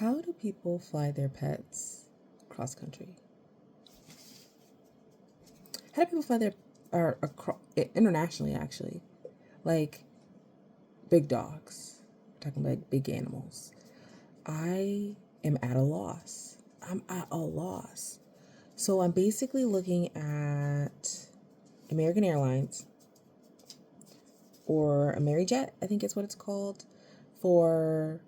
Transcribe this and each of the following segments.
How do people fly their pets cross country? How do people fly their or internationally actually? Like big dogs. We're talking like big animals. I am at a loss. I'm at a loss. So I'm basically looking at American Airlines or AmeriJet, I think it's what it's called, for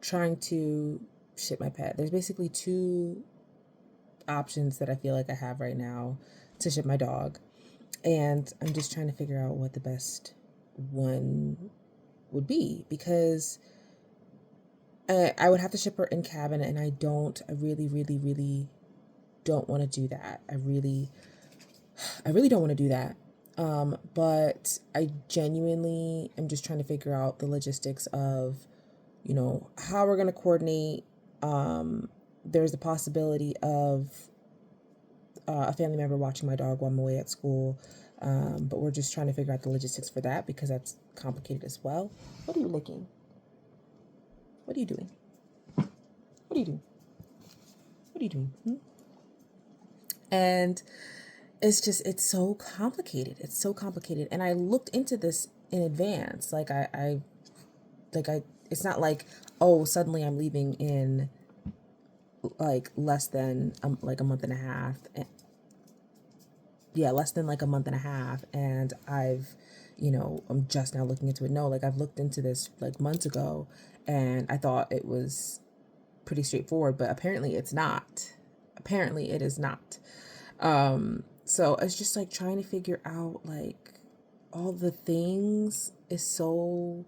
trying to ship my pet. There's basically two options that I feel like I have right now to ship my dog. And I'm just trying to figure out what the best one would be, because I would have to ship her in cabin, and I really, really, really don't want to do that. I really don't want to do that. But I genuinely am just trying to figure out the logistics of, how we're going to coordinate. There's the possibility of a family member watching my dog while I'm away at school. But we're just trying to figure out the logistics for that, because that's complicated as well. What are you licking? What are you doing? What are you doing? What are you doing? And it's so complicated. It's so complicated. And I looked into this in advance. It's not like, oh, suddenly I'm leaving in like less than like a month and a half. Yeah, less than like a month and a half. And I'm just now looking into it. No, like I've looked into this like months ago, and I thought it was pretty straightforward, but apparently it's not. Apparently it is not. So it's just like trying to figure out like all the things is so,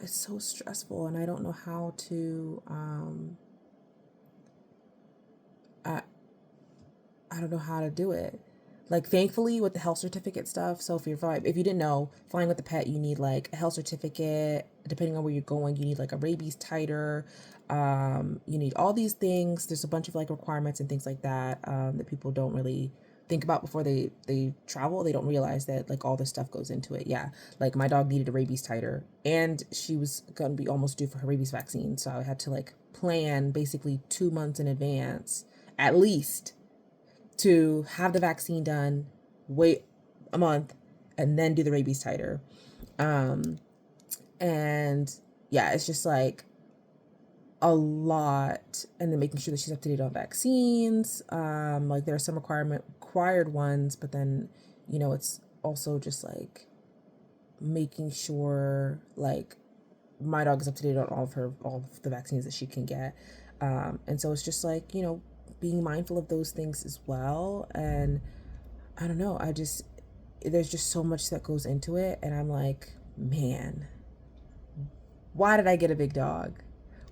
it's so stressful, and I don't know how to, I don't know how to do it. Like, thankfully, with the health certificate stuff, so if you didn't know, flying with a pet, you need like a health certificate. Depending on where you're going, you need like a rabies titer. You need all these things. There's a bunch of like requirements and things like that that people don't really think about before they travel. They don't realize that like all this stuff goes into it. Yeah, like my dog needed a rabies titer, and she was gonna be almost due for her rabies vaccine, so I had to like plan basically 2 months in advance at least to have the vaccine done, wait a month, and then do the rabies titer. And yeah, it's just like a lot. And then making sure that she's up to date on vaccines. Like there are some required ones, but then, it's also just like making sure like my dog is up to date on all of the vaccines that she can get. And so it's just like, being mindful of those things as well. And I don't know, there's just so much that goes into it. And I'm like, man, why did I get a big dog?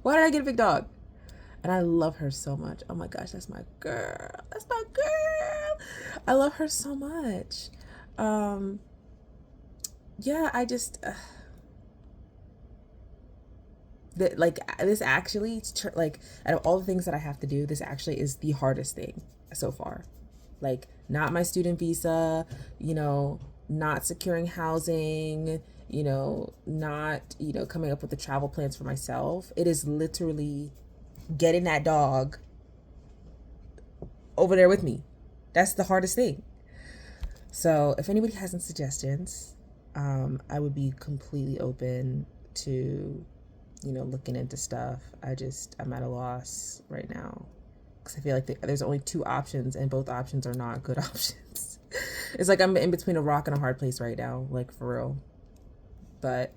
Why did I get a big dog? And I love her so much. Oh my gosh, that's my girl. That's my girl. I love her so much. Yeah, I just, that like this actually like out of all the things that I have to do, this actually is the hardest thing so far. Like not my student visa, not securing housing, not coming up with the travel plans for myself. It is literally getting that dog over there with me. That's the hardest thing. So if anybody has any suggestions, I would be completely open to looking into stuff. I'm at a loss right now, because I feel like there's only two options, and both options are not good options. It's like I'm in between a rock and a hard place right now, like for real. But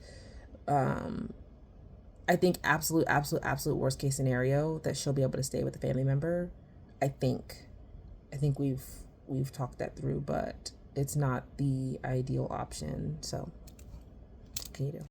I think absolute worst case scenario, that she'll be able to stay with a family member. I think we've talked that through, but it's not the ideal option. So what can you do?